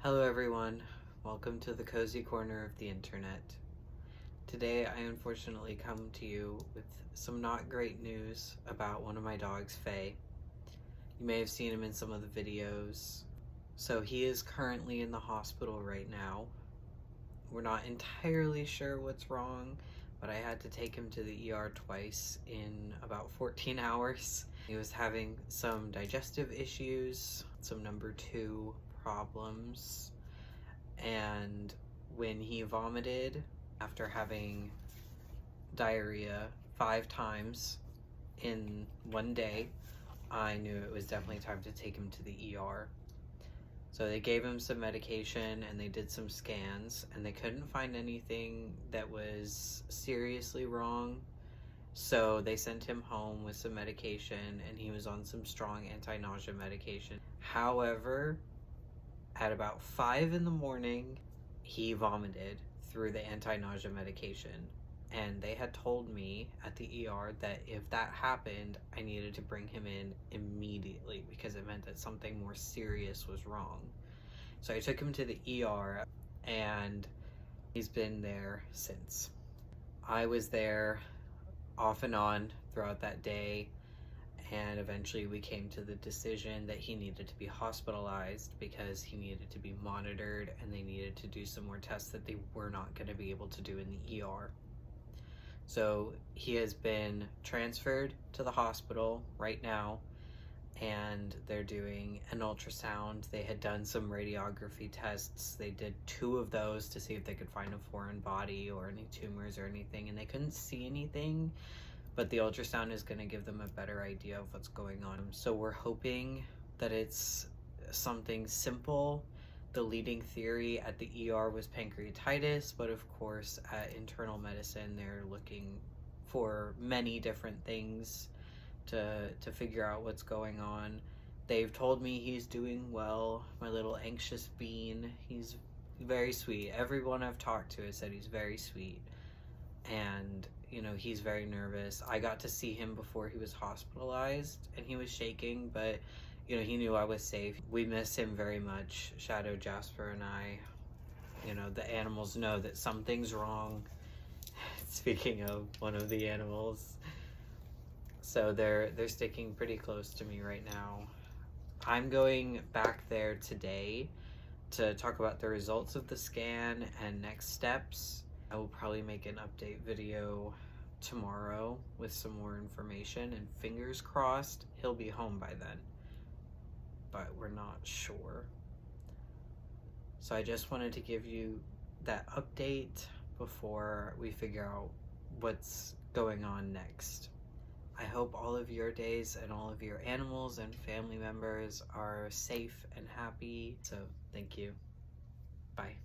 Hello everyone, welcome to the cozy corner of the internet. Today I unfortunately come to you with some not great news about one of my dogs, Faye. You may have seen him in some of the videos. So he is currently in the hospital right now. We're not entirely sure what's wrong, but I had to take him to the ER twice in about 14 hours. He was having some digestive issues, some number 2 problems, and when he vomited after having diarrhea 5 times in one day, I knew it was definitely time to take him to the ER. So they gave him some medication and they did some scans, and they couldn't find anything that was seriously wrong. So they sent him home with some medication, and he was on some strong anti-nausea medication. However, at about 5 in the morning, he vomited through the anti-nausea medication. And they had told me at the ER that if that happened, I needed to bring him in immediately because it meant that something more serious was wrong. So I took him to the ER, and he's been there since. I was there off and on throughout that day, and eventually we came to the decision that he needed to be hospitalized because he needed to be monitored, and they needed to do some more tests that they were not going to be able to do in the ER. So he has been transferred to the hospital right now, and they're doing an ultrasound. They had done some radiography tests. They did 2 of those to see if they could find a foreign body or any tumors or anything, and they couldn't see anything, but the ultrasound is going to give them a better idea of what's going on. So we're hoping that it's something simple. The leading theory at the ER was pancreatitis, but of course at internal medicine they're looking for many different things to figure out what's going on. They've told me he's doing well, my little anxious bean. He's very sweet. Everyone I've talked to has said he's very sweet, and he's very nervous. I got to see him before he was hospitalized, and he was shaking, but he knew I was safe. We miss him very much, Shadow, Jasper, and I. The animals know that something's wrong. Speaking of one of the animals, so they're sticking pretty close to me right now. I'm going back there today to talk about the results of the scan and next steps. I will probably make an update video tomorrow with some more information, and fingers crossed he'll be home by then, but we're not sure. So I just wanted to give you that update before we figure out what's going on next. I hope all of your days and all of your animals and family members are safe and happy. So thank you. Bye.